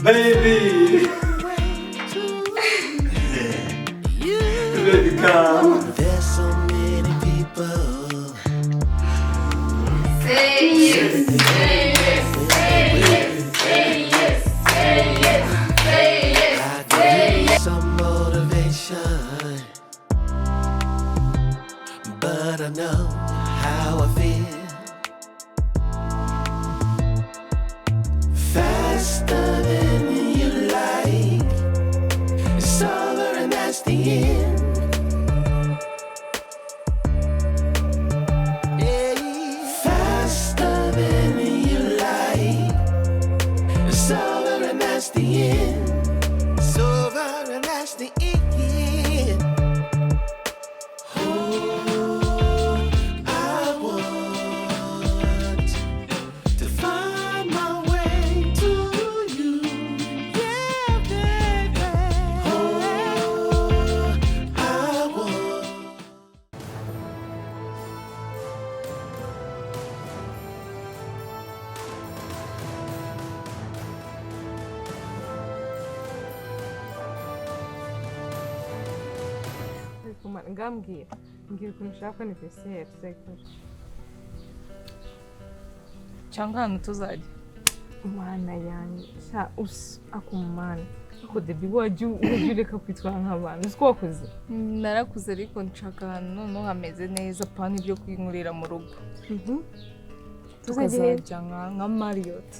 Baby. Baby, come. There's so many people. Say yes, say yes, say yes, say yes, say yes, say yes, I could use some motivation, but I know how I feel. Faster than you like. It's over and that's the end. Faster than you like. It's over and that's the end. It's over and that's the end. Oh, I want to find my way to you. Yeah, baby. Oh, I want. ngambwira ngira ukuntu ushaka anniversaire tuzayikora cyangwa hano tuzajya. mana yanjye sha akumana ko debi wajya ureka kwitwara nk'abantu uzi ko wakoze. Narakuze ariko nshaka ahantu noneho hameze neza pana ibyo kwinkurira mu rugo. Tukazajya nka Marriott.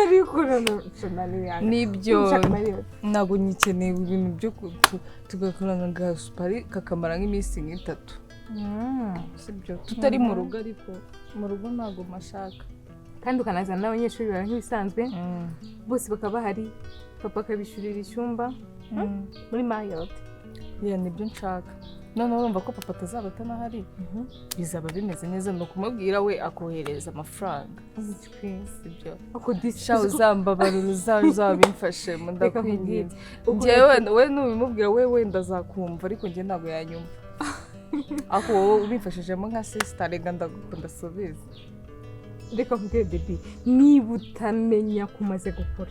ariko nani yanjye Nibyo ntabwo nyikeneye ibintu byo tugakorana ga supari kakamara nk'iminsi nk'itatu. Sibyo tutari mu rugo ariko mu rugo ntabwo mashaka. kandi ukanazana n'abanyeshuri bara nk'ibisanzwe bose bakaba bahari papa akabishyurira icyumba muri Marriott. Nibyo nshaka. Noneho urumva ko papa atazaba atanahari bizaba bimeze neza ni ukumubwira we akohereza amafaranga. Sibyo sha uzambabarira uzabimfashe mu ndakwinginze. Njyewe we nubimubwira we wenda azakumva ariko njye ntabwo yanyumva. Ako wowe ubimfashijemo nka sister rega ndagukunda subiza. Reka nkubwire Debi niba utamenya ko umaze gukora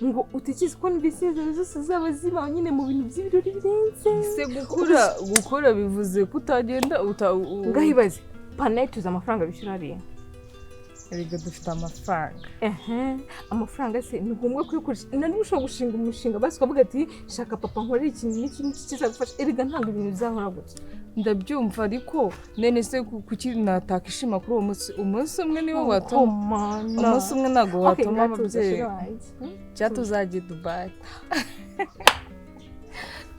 ngo utekereze ko n'ibisezerano zose zaba ziba nyine mu bintu by'ibirori birenze. Se gukora bivuze kutagenda ngahibaze pana tuza amafaranga bishyura hariya. Erega dufite amafaranga. Amafaranga se ni ngombwa kuyikoresha nari ushobora gushinga umushinga basi ukavuga ati shaka papa nkorera ikintu n'ikindi kizagufasha. Erega ntabwo ibintu bizahora gutya. Ndabyumva ariko nene se kuki natakishima kuri umunsi umwe niwo watuma umunsi umwe ntabwo watuma ababyeyi cyatuzajye Dubai.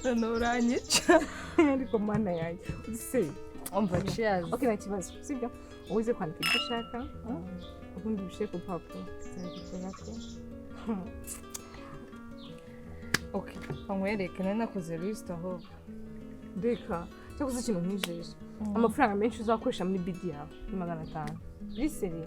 None uranyica ariko mana yanjye se umva cheers. Okay nta kibazo sibyo uze kwandika ibyo ushaka ubundi bishe ku papuro okay nkwereke nari nakoze list aho Reka cyakoze ikintu nk'ijeje amafaranga menshi uzakoresha muri bidi yawe ni 500. Biseri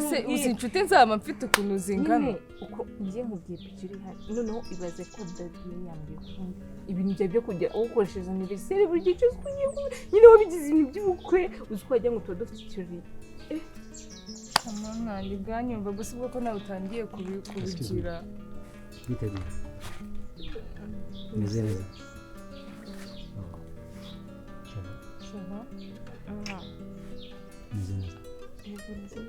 se uzi inshuti nzaba mfite ukuntu zingana uko ngiye nkubwiye picture ihari noneho ibaze ko David yambwiye kundi ibintu byawe byo kujya ukoresheje anniversaire buri gihe cyose nyine wabigize ibintu by'ubukwe uzi ko wajya ngo tuba dufite ikirori. Amana ndi bwanyumva gusa ubwo ko nawe utangiye kubigira. Biteguye. Meze neza. Meze neza.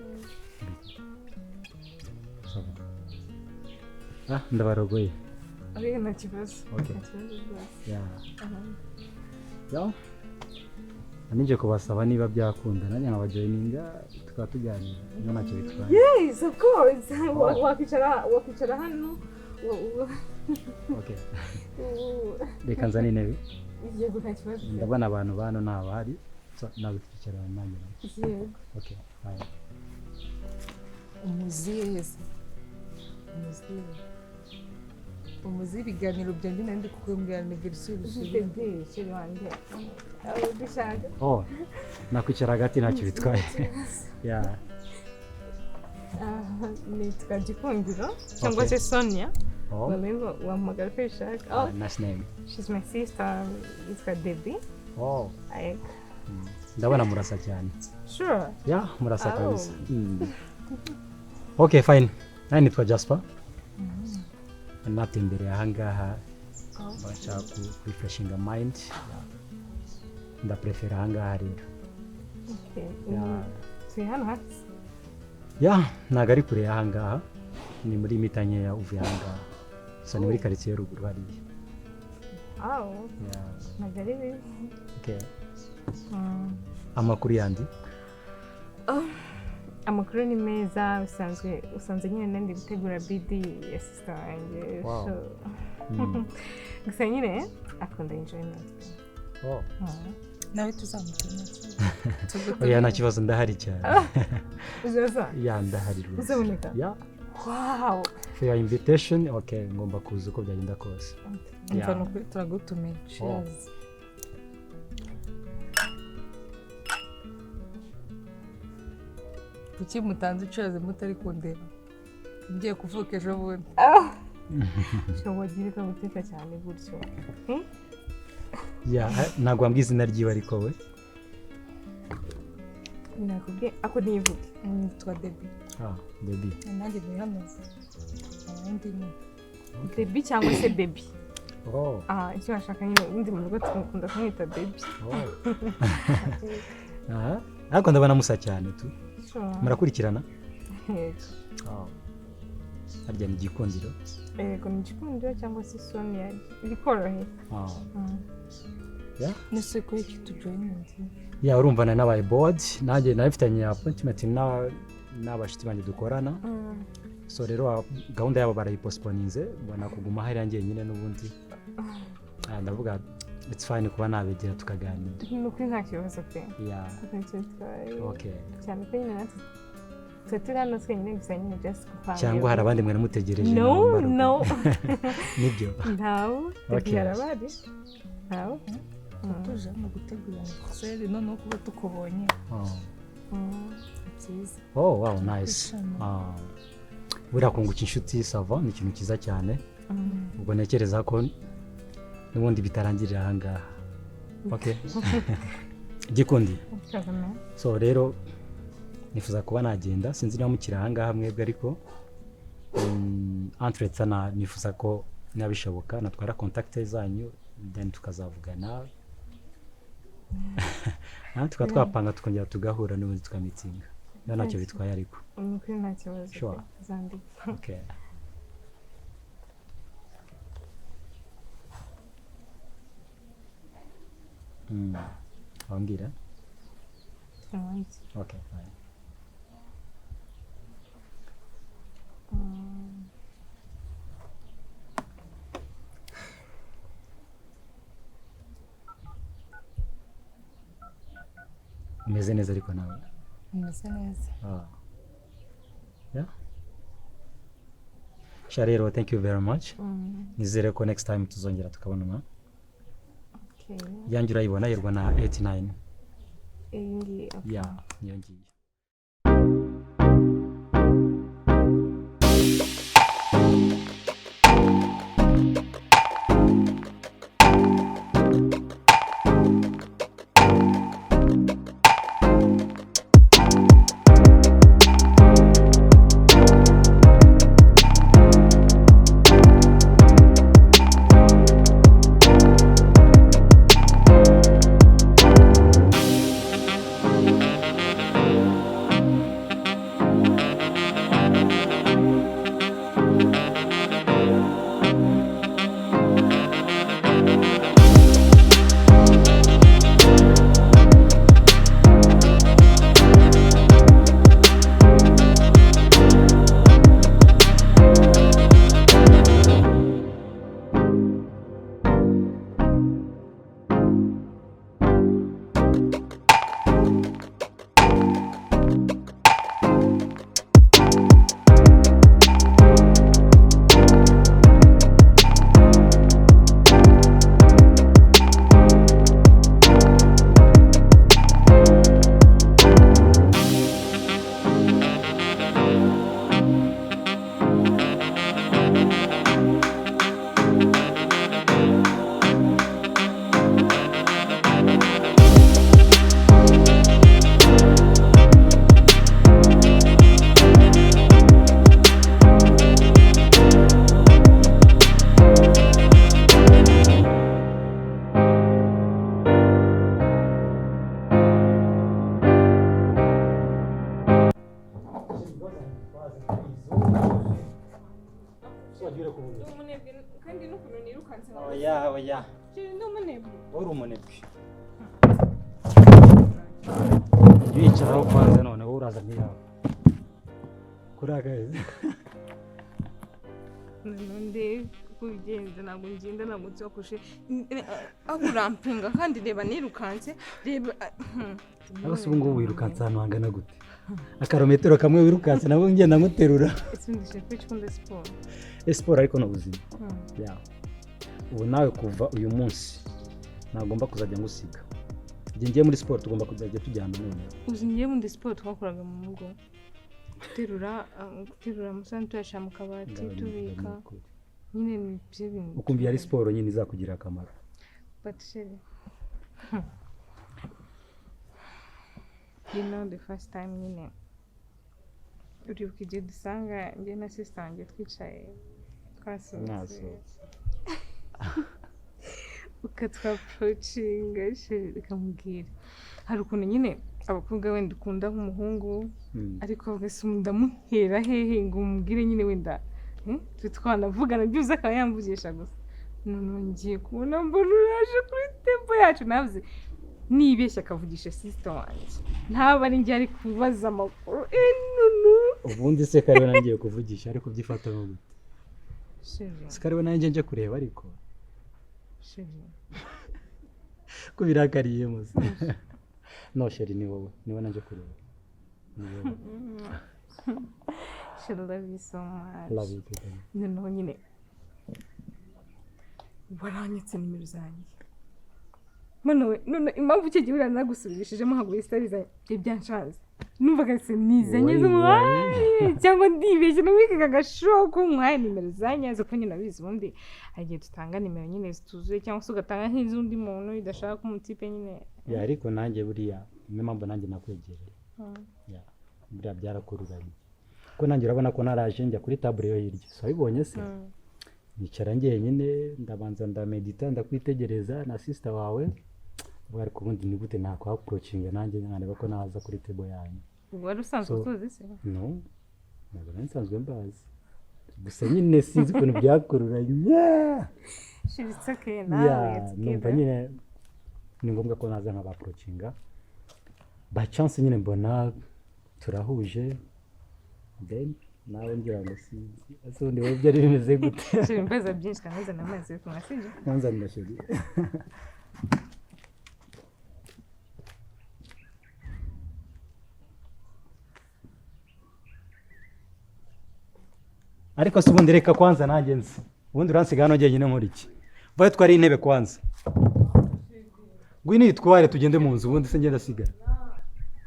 Ndabarogoye. Ariko nta kibazo. Anije kubasaba niba byakunda nanjye nkabajoyininga tukaba tuganira niyo ntacyo bitwaye. Yes, of course. Wakicara hano. Okay. Reka nzane intebe. Yego nta kibazo. Ndabona abantu bano ntabahari. So nawe twicara nanjye. Yego. Okay. Bye. Umuzi ibiganiro byanjye nandi kukwembwira anniversaire usubije wanjye. Oh. Nakwicara hagati ntacyo bitwaye. Yeah. Nitwa Gikundiro cyangwa se Sonia. Oh. Wamengo wahamagara ko ishaka. Oh, nice name. She's my sister. Yitwa Debbie. Oh. Ayek. Ndabona murasa cyane. Sure. Yeah, murasa kabisa. Okay, fine. Nani nitwa Jasper. Natembereye ahangaha bashaka refreshing mind. Ndaprefera ahangaha rero. Okay. Yeah. Turi hano hasi. Ya, ntago ari kure y'ahangaha. Ni muri mitanye ya uvuye ahangaha. So ni muri quartier ruguru hariya. Wow. Yeah. Ntabwo ari bibi. Okay. Amakuru yandi? Amakuru ni meza, usanze nyine nandi gutegura BD ya sister wanjye. Wow. Gusa nyine akunda enjoyment. Oh. nawe tuzamutumira. Oya nta kibazo ndahari cyane. Uzaza? Ya ndahari rwose. Uzaboneka? Ya. Wow. For your invitation, okay, ngomba kuza uko byagenda kose. Umva nukuri turagutumira. Cheers. Kuki mutanze cheers mutari kundeba? Ngiye kuvuka ejo bundi. Shobora guteka cyane gutyo. Ya, ntabwo wambwiye izina ryiwe ariko we. Nakubwiye ako nivuge. Nitwa Debbie. Baby. Nanjye ndi hano. Abandi ni Baby cyangwa se baby. Oh. Icyo bashaka nyine ubundi mu rugo tukunda kumwita baby. Ariko ndabona musa cyane tu. Murakurikirana? Yego. Harya ni Gikundiro? Yego ni Gikundiro cyangwa se Sonia. Bikoroheye. Yeah? nese ko iki tujoininze. Ya urumva nabaye board, nanjye nabifitanye appointment n'abashitsi banje dukorana. So rero gahunda yabo barayipostponinze, mbona kuguma hari yanjye nyine n'ubundi. Ndavuga it's fine kuba nabegera tukaganira. Nuko nta kibazo pe. Yeah. Okay. Cyane pe nyine tutira no twenyine gusa nyine just kupanga. Cyangwa hari abandi mwene mutegereje. No. Nibyo. Ntawo. Okay. Yarabari. Ntawo. Tuje no gutegura anniversaire none kuba tukubonye. Byiza. Oh wow, nice. Buriya kunguka inshuti sava ni ikintu cyiza cyane. Ubwo nekereza ko n'ubundi bitarangirira ahangaha. Okay. Gikundi. So rero nifuza kuba nagenda sinzi niba mukira ahangaha mwebwe ariko entretana nifuza ko nabishoboka natwara contact zanyu then tukazavugana. Tukatwapanga tukongera tugahura n'ubundi tukamitinga. Ntacyo bitwaye ariko. Nuko nta kibazo. Sure. Zandi. Okay. Wambwira? Okay, fine. Umeze neza ariko nawe? Umeze neza. Yeah? Sharero, thank you very much. Nizere ko next time tuzongera tukabonana. Okay. Yanjye urayibona yerwa na 89. Iyi okay. Yeah, niyo ngiye. amazi wagira ku buryo umunebwe kandi n'ukuntu nirukanse oya sheri n'umunebwe uri umunebwe yicaraho kwanza none wowe uraza ntiyawe kuri akazi none kubigenza ntabwo ngenda ntabwo nsokoje aho urampinga kandi reba nirukanse reba aho se ubu ngubu wirukanse ahantu hangana gute akarometero kamwe wirukanse nabwo ngenda nkuterura isundishe kwicunda siporo siporo ariko n'ubuzima ubu nawe kuva uyu munsi nagomba kuzajya ngusiga igihe ngiye muri siporo tugomba kuzajya tujyana none uzi ngiye muri siporo twakoraga mu rugo guterura musanzu tuyashyira mu kabati tubika nyine ni ibyo bintu ukumva ari siporo nyine izakugirira akamaro but sheri you know the first time nyine uribuka igihe dusanga njye na sister wanjye twicaye twasohotse ukatwaprocinga sheri rikamubwira hari ukuntu nyine abakobwa wenda ukunda nk'umuhungu ariko wese ndamuhera hehe ngo umubwire nyine wenda twanavugana byuze akaba yamvugisha gusa none ngiye kubona mbona uraje kuri tempo yacu navuze nibeshya akavugisha sister wanjye ntaba ari njye ari kubaza amakuru ubundi se kariwe nangiye kuvugisha ariko byifata mu gute se kariwe nanjye nje kureba ariko ko birakariye muze no sheri ni wowe niwe nanjye kureba I love you so much. Love you too. Noneho nyine waranyitse nimero zanjye none impamvu icyo gihe uranagusubirishijemo ntabwo wisitariza ibyanshanze numvaga se nizanye z'umwanya cyangwa ndibeshye n'uwikaga agashoka umwanya nimero zanjye zo ko nyine abizi ubundi hagiye dutanga nimero nyine zituzuye cyangwa se ugatanga nk'iz'undi muntu idashaka umutipe nyine ariko nanjye buriya niyo mpamvu nanjye nakwegereye buriya byarakururanye ko nanjye urabona ko naraje njya kuri tabure yo hirya so wabibonye se nicara njyenyine ndabanza ndamedita ndakwitegereza na sister wawe bari kubundi ni gute nakwaprocinga nanjye nkareba ko naza kuri table yanyu wari usanzwe utuzi se no ntabwo nari nsanzwe mbazi gusa nyine sinzi ukuntu byakururanye shiritse ke nawe numva nyine ni ngombwa ko naza nkabaprocinga by chance nyine mbona turahuje then nawe ngira ngo sinzi ase undi wowe byari bimeze gute shiri mbaza byinshi kandi n'amazi yo kunywa sibyo nanza ndashiri ariko se ubundi reka kwanza nanjye nzi ubundi uransiga hano njyenyine nkora iki vayo twari intebe kwanza ngwino yitware tugende mu nzu ubundi se ngenda sigara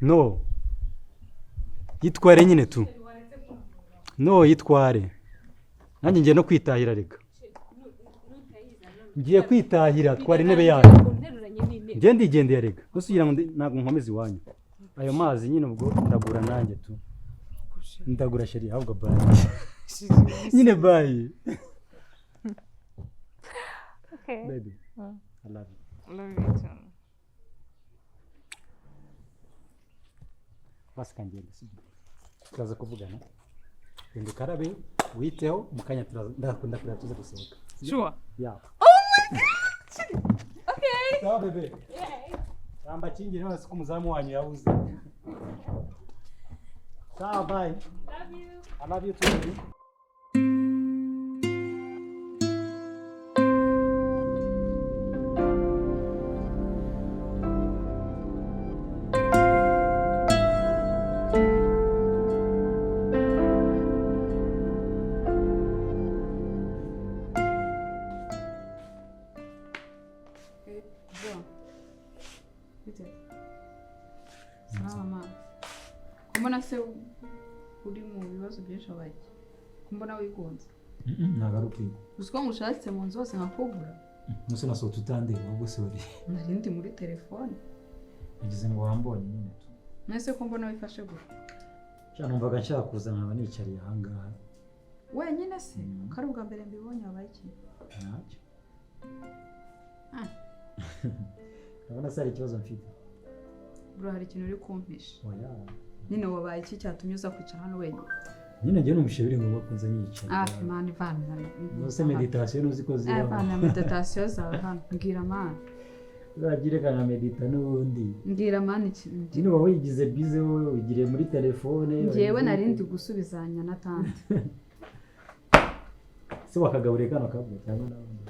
no yitware nyine tu no yitware nanjye ngiye no kwitahira reka ngiye kwitahira twara intebe yayo ngiye ndigendeye reka gusa ugira ngo ntabwo nkomeze iwanyu ayo mazi nyine ubwo ndagura nanjye tu ndagura sheri ahubwo bayi nyine bayi baby I love you too basi kangenda sibyo turaza kuvugana genda ukarabe witeho mu kanya ndakunda kureba tuze gusohoka sure yeah oh my god okay sawa bebe samba kingire hasi ko umuzamu wanyu yabuze sawa bye love you I love you too. Mbona se uri mu bibazo byinshi abaye kumbona wigunze nagaruke uziko ngushatse mu nzu hose nkakubura nuse nasohotse utandeba ubwo se uri narindi muri telefone ugize ngo wambonye nyine tu nese ko mbona wifashe gutya cyane numvaga nshaka kuza nkaba nicariye ahangaha wenyine se kari ubwa mbere mbibonye abaye iki ntacyo urabona se hari ikibazo mfite bro hari ikintu uri kumpisha oya nyine wabaye iki cyatumye uza kwicara hano wenyine nyine njye n'umushe biri ngombwa ko nza nyicara man ivana nose meditation uzi ko ziba ivana meditation zawe hano mbwira man uragire kana medita n'ubundi mbwira man nyine wowe wigize bize wowe wigire muri telefone njyewe narindi gusubizanya na tante se wakagaburira kano kabwe cyangwa n'abandi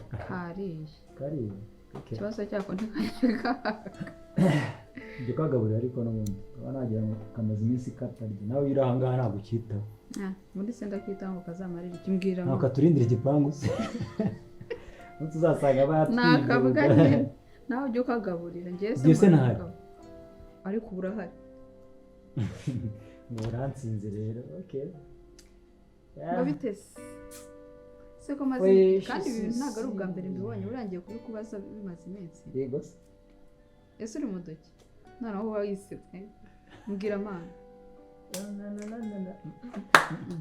kariye ikibazo cyako ntikanyega njye kagaburira ariko n'ubundi aba nagira ngo kamaze iminsi katarya nawe uri aha ngaha ntabwo ukitaho muri senda kwitaho ngo kazamarira icyo mbwira ntabwo katurindira igipangu se tuzasanga batwiga nakavuga nyine nawe ujye ukagaburira njyewe se ntahari ariko uba urahari ngo uransinze rero ngo bitese se ko maze kandi ibi ntabwo ari ubwa mbere mbibonye urangiye kubikubaza bimaze iminsi yego se ese uri mu duki noneho uba wisebye mbwira amana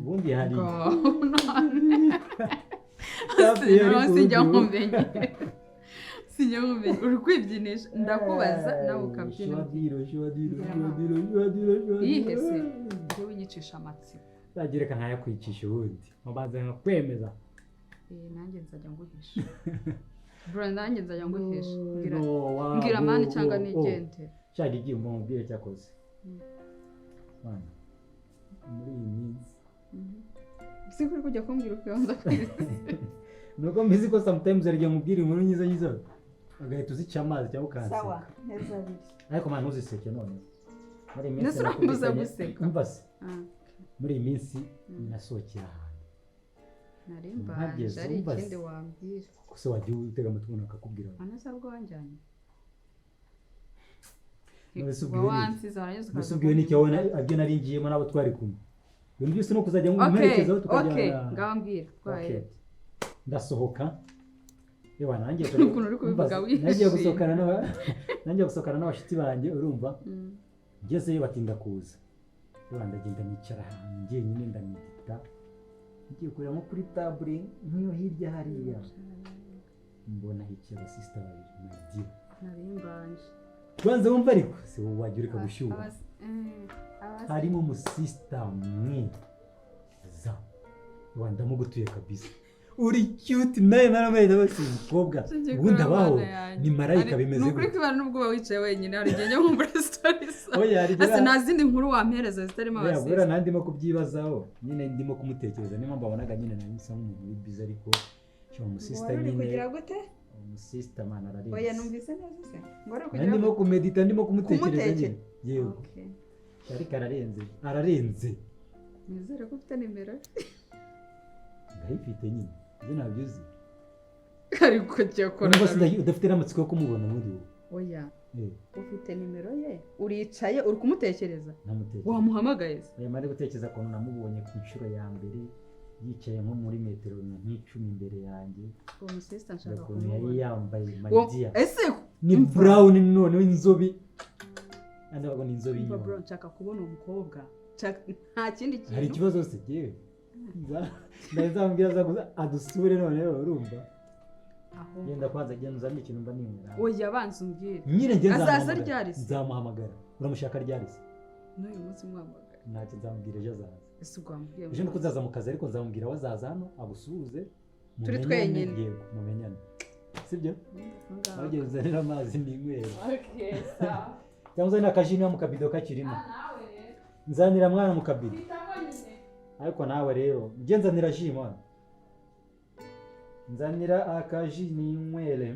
ubundi hari sinjya nkumenye uri kwibyinisha ndakubaza nawe ukabyina yihese njye winyicisha amatsiko nzagereka nkayakwicisha ubundi mubanza nkakwemeza nanjye nzajya nguhisha bro nanjye nzajya nguhisha mbwira amani cyangwa nigende shaka igihe umubwire cyakoze mana muri iyi minsi si kuri kujya kumbwira ukibanza kwiza nuko mbizi ko sometimes arigiye mubwira inkuru nyiza agahita uzica amazi cyangwa ukanseka sawa neza abiri ariko mana ntuziseke none muri iyi minsi nasurambuza guseka umva se muri iyi minsi nasohokera ahantu narimbaje ari ikindi wambwira gusa wagiye utega amatwi umuntu akakubwira anasabwa wanjyanye nusubwiwe n'icyo wabona abyo nari ngiyemo n'abo twari kumwe ibintu byose no kuzajya mumerekezaho tukajyana ngambwira twaye ndasohoka yewe nanjye nagiye gusohokana n'abashitsi banjye urumva ngezeyo batinda kuza ndagenda nicara ahantu ngiye nyine ndamedita ngiye kureba nko kuri tabure nk'iyo hirya hariya mbona hicaye abasisita babiri nagiye narimbanje banza wumva ariko se wowe wagira ureka gushyuha harimo umusisita mwiza ndamugutuye kabisa uri cute nawe naramenya bose umukobwa ubundi abaho ni marayika bimeze gutya nukuri kwibana n'ubwo wicaye wenyine hari igihe njya nkumva stories ase nta zindi nkuru wampereza zitarimo abasisi yabura nandi mo kubyibazaho nyine ndimo kumutekereza niyo mpamvu abonaga nyine nanyisa nk'umuntu w'ibiza ariko cyo umusisita nyine kugira gute umusisita man ararenze oya numvise neza se ngore kugira ndimo kumedita ndimo kumutekereza nyine yewe ariko ararenze nizere ko ufite nimero ndayifite nyine izo ntabyo uzi ariko cyakora udafite n'amatsiko yo kumubona muri wowe oya ufite nimero ye uricaye uri kumutekereza wamuhamagaye se mari gutekereza ko namubonye ku nshuro ya mbere yicaye nko muri metero nk'icumi imbere yanjye uwo musista nshaka kumubona yari yambaye magiya ese ni brown none w'inzobi andi bago ni inzobi nyuma bro nshaka kubona umukobwa nta kindi kintu hari ikibazo se yewe ndazambwira za adusure none urumva genda kwanza genda uzamye ikintu mba nimera oya abanza umbwire nyine ngenda azaza ryari se nzamuhamagara uramushaka ryari se n'uyu munsi mwamagara ntacyo nzamubwira ejo azaza ese ugambwiye ejo nuko uzaza mu kazi ariko nzamubwira aho azaza hano agusuhuze turi twenyine yego mumenyane sibyo wagiye uzanira amazi n'inywera sawa cyangwa uzanira akajini mu kabido kakirimo nzanira mwana mu kabido ariko nawe rero ngenzanira jima nzanira akaji n'inywere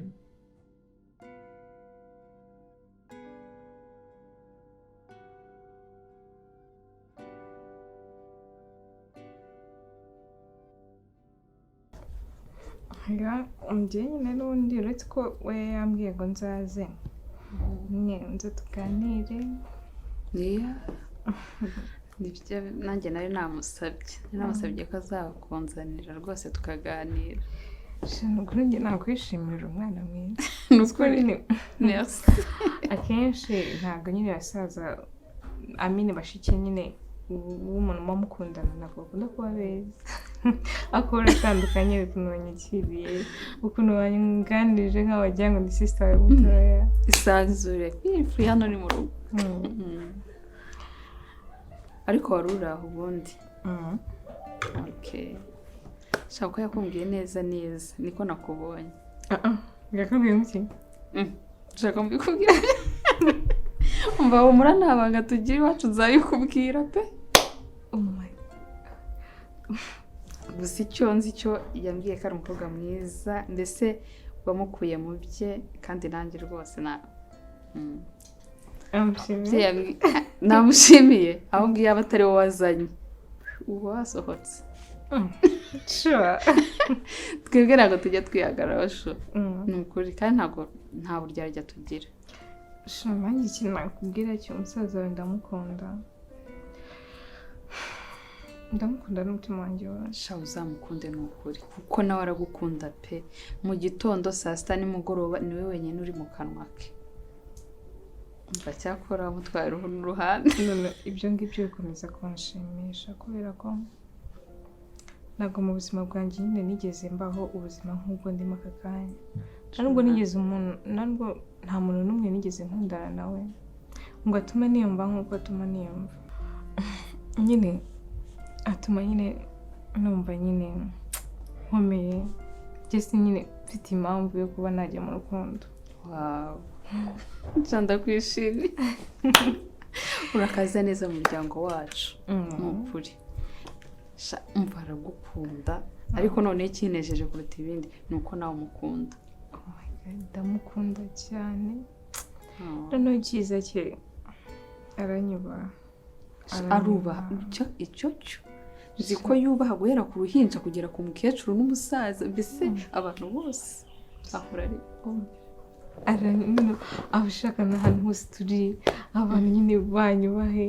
njye nyine n'ubundi uretse ko we yambwiye ngo nzaze nze tuganire nanjye nawe namusabye ko azakunzanira rwose tukaganira kuri njye nakwishimira umwana mwiza nukuri akenshi ntabwo nyine basaza amine bashiki nyine w'umuntu muba mukundana ntabwo bakunda kuba beza akora atandukanye ukuntu banyakiriye ukuntu banganirije nk'aho wagira ngo ni sisita wawe mutoya isanzure furi hano ni mu rugo ariko wari uri aho ubundi Okay. Shaka ko yakumbwiye neza niko nakubonye. Ngakubwiye muki? Shaka mbikubwira. Umva humura ntabanga tugira iwacu nzayikubwira pe. Oh my. Gusa icyo nzi cyo yambwiye ko ari umukobwa mwiza ndetse wamukuye mu bye kandi nanjye rwose namushimiye aho ngiye aba atari wowe wazanye ubu wasohotse. Sure. Twebwe ntabwo tujya twihagararaho sho ni ukuri kandi nta buryarya tugira. Sure, nanjye ikintu nakubwira cyo umusaza wawe ndamukunda n'umutima wanjye wose. Sha uzamukunde ni ukuri kuko nawe aragukunda pe. Mu gitondo saa sita nimugoroba niwe wenyine uri mu kanwa ke. Umva cyakora mutwaye uruhu n'uruhande. None ibyo ngibyo bikomeza kunshimisha kubera ko ntabwo mu buzima bwanjye nyine nigeze mbaho ubuzima nk'ubwo ndimo aka kanya. Nubwo nigeze nta muntu n'umwe nigeze nkundana nawe ngo atume niyumva nk'uko atuma niyumva. Nyine atuma nyine numva nyine nkomeye just nyine mfite impamvu yo kuba najya mu rukundo. Wow. Nshanda kwishimye. Urakaza neza mu muryango wacu. Ni ukuri. Umva aragukunda ariko none ikinejeje kuruta ibindi ni uko nawe umukunda. Oh my god, ndamukunda cyane. Noneho icyiza cye aranyubaha. Arubaha icyo uzi ko yubaha guhera ku ruhinja kugera ku mukecuru n'umusaza mbese abantu bose ahora ari abashaka n'ahantu hose turi abantu nyine banyubahe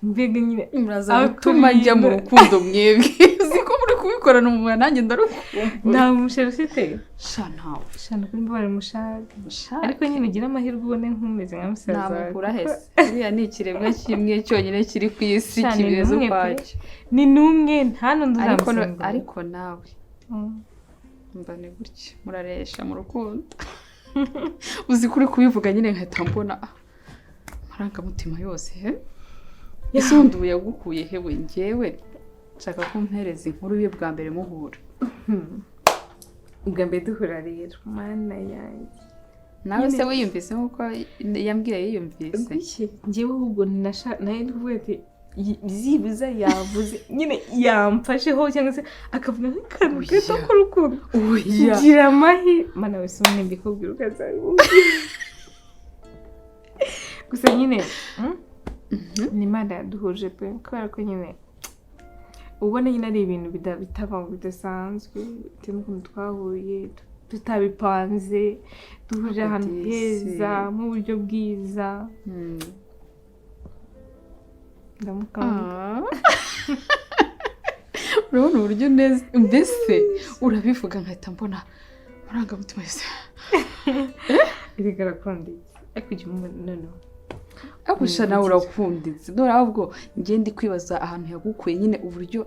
mbega nyine muraza gutuma njya mu rukundo mwebwe. Uzi ko muri kubikorana umuntu nanjye ndarukumbuye. Nta mushaka ufite? Ntawe. Shana kuri mbare mushaka. Ariko nyine ugira amahirwe ubone nk'umeze nka musaza. Namukura hese. Uriya ni ikiremwa kimwe cyonyine kiri ku isi kibezo kwacyo. Ni numwe nta nundi uzamusimbura. Ariko nawe mba ni gutya muraresha mu rukundo. Uzi kuri kubivuga nyine nkahita mbona amarangamutima yose ese undi ubu yagukuye hewe njyewe nshaka ko mpereza inkuru ye bwa mbere muhura. Ubwa mbere duhura rero mana yanjye nawe se wiyumvise nk'uko yambwiye yiyumvise. Njyewe ahubwo nawe nkuvuga ati byibuza yavuze nyine yamfasheho cyangwa se akavuga nk'akantu gato k'urukundo ugira amahirwe mana wese umwe mbikubwira ukazabibona. Gusa nyine ni Imana yaduhuje pe kubera ko nyine ubona nyine ari ibintu bitabaho bidasanzwe bitewe n'ukuntu twahuye tutabipanze duhuje ahantu heza mu buryo bwiza. Ndamukunda. Urabona uburyo neza mbese urabivuga nkahita mbona amarangamutima yose. Irigarakundi akujya mu noneho abusha nawe urakunditse none ahubwo ngiye ndi kwibaza ahantu yagukuye nyine uburyo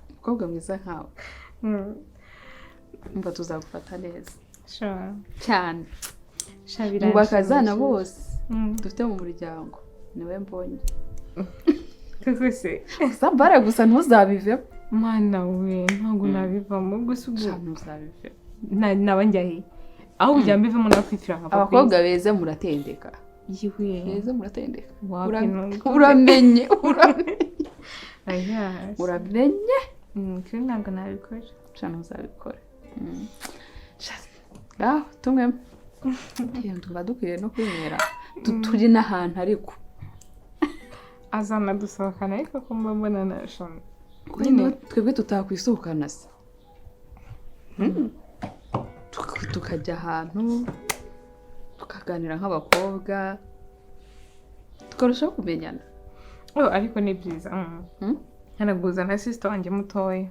umukobwa mwiza nkawe. Umva tuzagufata neza cyane mu bakazana bose dufite mu muryango niwe mbonye. Twese sambara gusa ntuzabivemo. Mana we ntabwo nabivamo gusa ubwo ntuzabivemo. Naba njyahe aho ujya mbivamo nakwifira nka abakobwa beza muratendeka. Yihuye beza muratendeka. Uramenye kuri ntabwo nabikora. Cyane uzabikora. Tumwe tuba dukwiriye no kwinywera turi n'ahantu ariko azana dusohokana ariko ko mbona nashona twebwe tutakwisohokana se tukajya ahantu tukaganira nk'abakobwa tukarushaho kumenyana. Ariko ni byiza nkanaguza na sister wanjye mutoya.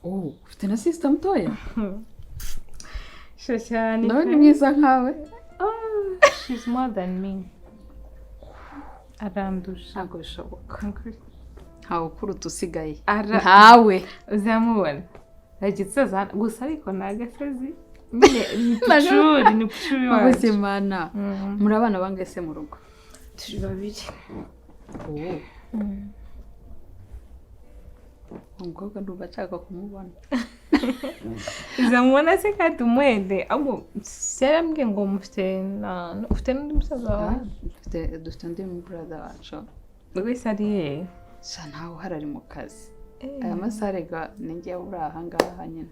Ufite na sister mutoya? Cyane nawe ni mwiza nkawe. She's more than me. Arandusha. Ntabwo bishoboka. Ntawe kuruta usigaye. Ntawe uzamubona agitsaza gusa ariko nagasazi ni pucuri waje mana. Muri abana bangese mu rugo? Turi babiri. umukobwa ndumva ashaka kumubona. Zamubona se kandi umwende ahubwo serambwe ngo ufite n'undi musaza wawe Dufite undi brother wacu. wese ari he Sha ntawe uhari ari mu kazi. Aya masaha rega ninjye uri aha ngaha nyine.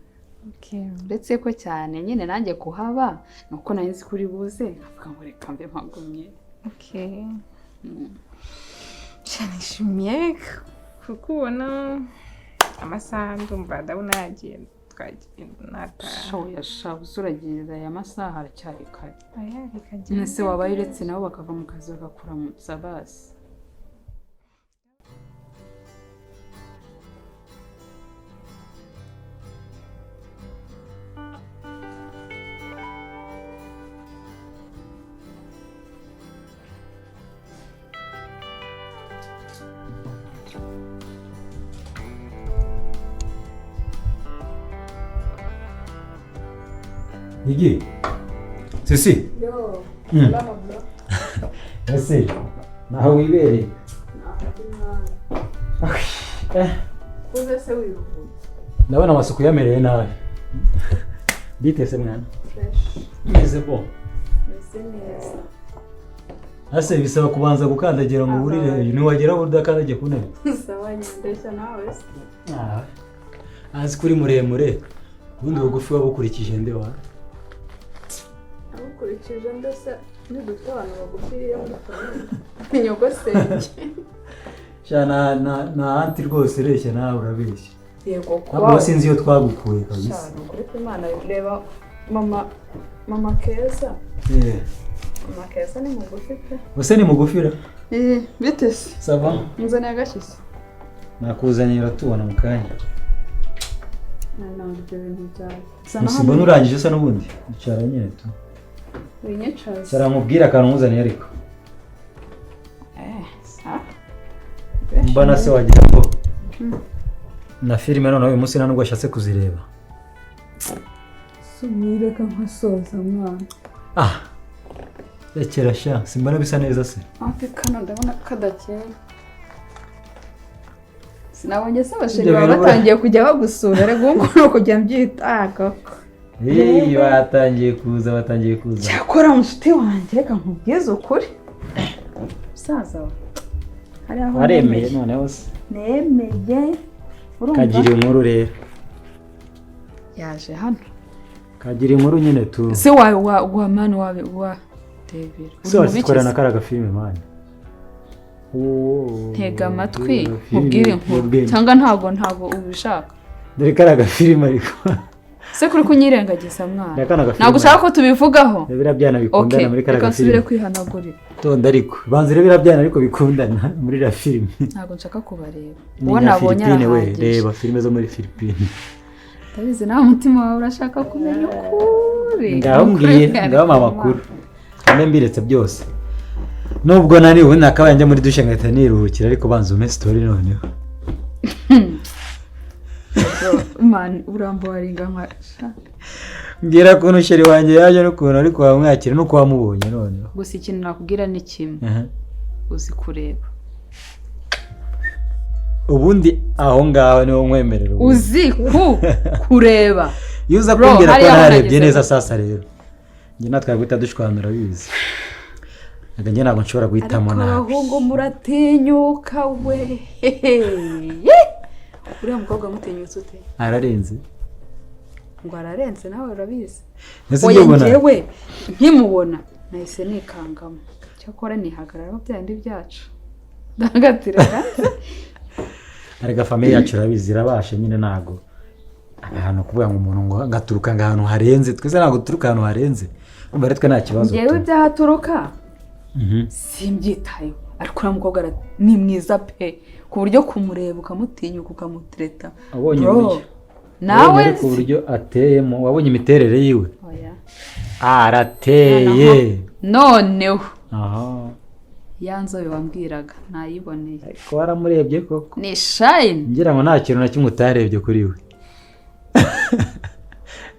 Uretse ko cyane nyine nanjye kuhaba nuko nari nzi kuri buze nkavuga ngo reka mbe mpagumye. Nishimiye kukubona amasaha ndumva ndabona yagiye twagenda nataha. Yasha usuragira aya masaha aracyari kare. Rikagira Nese wabaye uretse nabo bakava mu kazi bagakuramutsa basi. Igi. Sisi. Yo. Salama bro. Ese. Naho wibereye. Kuze se wiruhutse. Ndabona amasuku yamereye nabi. Bitese mwana. Fresh. Meze bo. Meze neza. Ase bisaba kubanza gukandagira ngo burire ni wagera budakandagiye ku ntebe. Sawa nyandesha nawe se. Azi kuri muremure. Ubundi bugufi wabukurikije nde wa? Abukurikije ndetse n'udufite abantu bagufiriye muri famille. Nyogosenge. Shana na anti rwose reshya nawe urabeshya. Yego Abo sinzi iyo twagukuye kabisa. Shana kuri Imana reba mama Keza. Mama Keza ni mugufi pe. Bose ni mugufira? Bitese. Sava? Nzane agashyize. Nakuzanira tubona mu kanya. Ibyo bintu byawe. Musimbona urangije se n'ubundi. Icara nyine tu. Winyicaza. Sara mubwira akantu muzaniye ariko. Sa. Mbana se wagira ngo na filime none uyu munsi nubwo ashatse kuzireba. Sumire ka nkasoza mwana. Rekera sha simbona bisa neza se. Ati kana ndabona kadakeye. Sinabonye se abasheri baba batangiye kujya bagusura rego ngo no kujya mbyitaka. Batangiye kuza. Cyakora mushuti wanjye reka nkubwize ukuri. Saza wa. Hari aho waremeye noneho se. Nemeye. Urumva? Kagira inkuru rero. Yaje hano. Kagira inkuru nyine tu. Se wa mani wa David. Se wasikorana karaga filime mani. Ntega amatwi mubwire inkuru cyangwa ntago ubishaka. Dore karaga filime ariko. Se kuri kunyirengagiza mwana. Ntabwo ushaka ko tubivugaho. Bira byana bikundana muri karaga filime. Reka nsubire kwihanagurira. Tonda ariko banzire bira byana ariko bikundana muri la filime. Ntabwo nshaka kubareba. Uwo nabonye arahagije. Reba filime zo muri Philippines. Tabizi nawe umutima wawe urashaka kumenya ukuri. Ngaho amakuru. Kane mbiretse byose. Nubwo nari ubu nakabaye njya muri dushe ngahita niruhukira ariko banza ume story noneho. Man urambo waringa nkasha. Ngira ko nusheri wanjye yaje no kuntu ariko wamwakira no kwamubonye noneho. Gusa ikintu nakubwira ni kimwe. Uzi kureba. Ubundi aho ngaho niho nkwemerera. Uzi kureba. Yuza kumbwira ko narebye neza sasa rero. Njye natwe guhita dushwanura bizi. Njye ntabwo nshobora guhitamo nabi. Abahungu muratinyuka we. Uriya mukobwa mutinyutse ute? Ararenze. Ngo ararenze nawe urabizi. Njyewe nkimubona nahise nikangamo. Cyakora nihagararaho byandi byacu. Ndagatira kandi. Arega famille yacu urabizi irabashe nyine nago. Ahantu kuvuga ngo umuntu ngo ngaturuka ahantu harenze twese ntabwo turuka ahantu harenze. Umva retwe nta kibazo. Ngewe byahaturuka. Simbyitayo. Ariko uriya mukobwa ni mwiza pe. Ku buryo kumureba ukamutinyuka ukamutreta. Abonye uburyo. Nawe ku buryo ateyemo wabonye imiterere yiwe. Oya. Arateye. Noneho. Aha. Yanzobe wambwiraga nayiboneye. Ko waramurebye koko. Ni shine. Ngira ngo nta kintu na kimwe utarebye kuri we.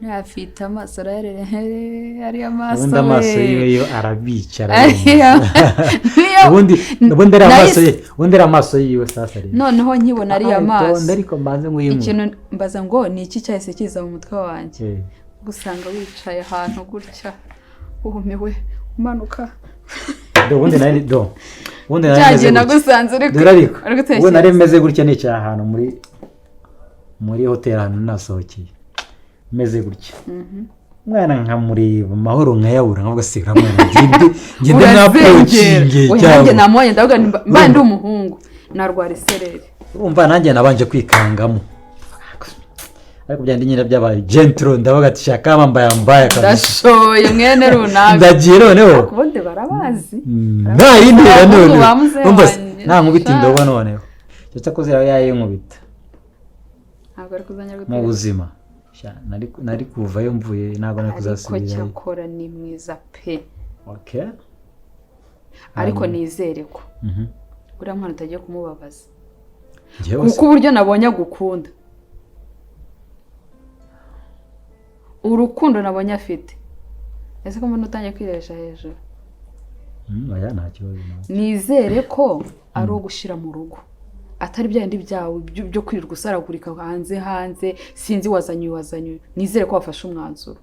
ntafite amaso ari amaso ubundi amaso yiwe yo arabicara ubundi ubundi ari amaso yiwe sasa rero noneho nkibona ari amaso ariko mbanze nk'uyimu ikintu mbaza ngo ni iki cyahise kiza mu mutwe wanjye gusanga wicaye ahantu gutya uhumiwe umanuka ubundi nari cyagiye nagusanze uri gutekereza ubu nari meze gutya nicaye ahantu muri hoteli ahantu nasohokeye meze gutya mwana nkamureba amahoro nkayabura nkavuga se uramwana ngende napokinge nanjye namubonye ndavuga mba ndi umuhungu narwara isereri urumva nanjye nabanje kwikangamo ariko byandi nyine byabaye gentro ndavuga ati shaka mambaya ndashoye mwene runaka ndagiye noneho kubundi barabazi ntayintera none nta nkubita indobo noneho cyo koze yaye nkubita ntabwo ari kuzanya gutera mu buzima nari kuvayo mvuye ntabwo nari kuzasubira ariko cyakora ni mwiza pe okay ariko nizere ko uriya mwana utagiye kumubabaza kuko uburyo nabonye agukunda urukundo nabonye afite ese ko mbona utangiye kwiresha hejuru oya nta kibazo nizere ko ari ugushira mu rugo atari byandi byawe byo kwirirwa usaragurika hanze sinzi wazanywe nizere ko wafashe umwanzuro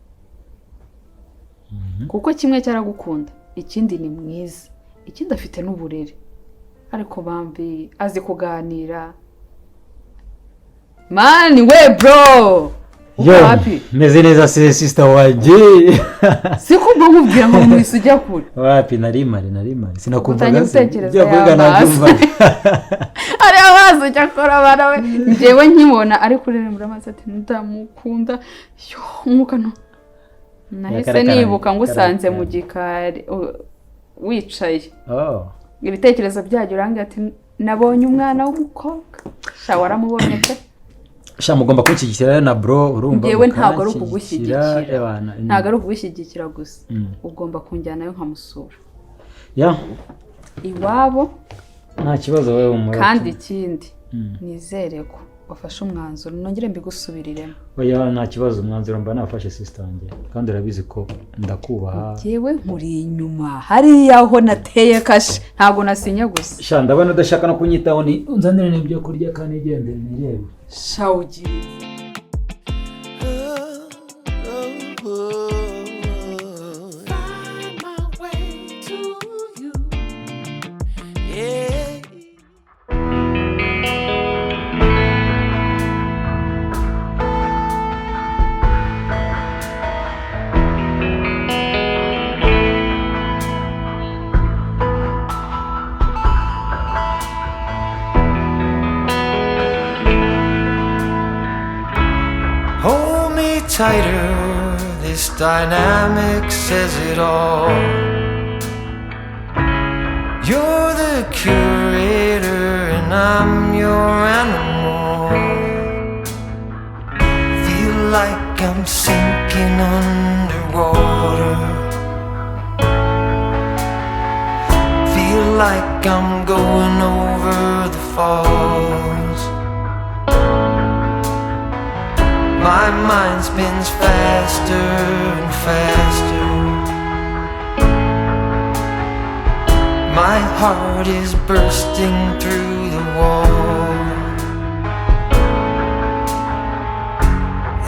kuko kimwe cyaragukunda ikindi ni mwiza ikindi afite n'uburere ariko bambi azi kuganira mani we bro yo meze neza sister waje sikumva nkubwira ngo mwisi ujya kure wapi nari mari sinakumvaga gutekereza nabyumva ari abazo cyakora barawe njyewe nkibona ari kurerembura amazi ati ndamukunda yo nkuko no nahise nibuka ngo usanze mu gikari wicaye ibitekerezo byajya urangira ati nabonye umwana w'umukobwa shawara mubonye pe mugomba kunshyigikira na bro urumva yewe ntabwo ari ukugushyigikira gusa ugomba kunjyanayo nkamusura iwabo nta kibazo wewe umureke kandi ikindi nizere ko wafashe umwanzuro nongere mbigusubiriremo oya nta kibazo umwanzuro mba nafashe sister wanjye kandi urabizi ko ndakubaha yewe nkuri inyuma hariya aho nateye kashe ntabwo nasinye gusa ndabona udashaka no kunyitaho ni unzanire n'ibyo kurya kandi igendere nirebe shawugi tighter, this dynamic says it all. You're the curator and I'm your animal. Feel like I'm sinking underwater. Feel like I'm going over the falls. My mind spins faster and faster. My heart is bursting through the wall.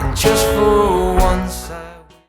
And just for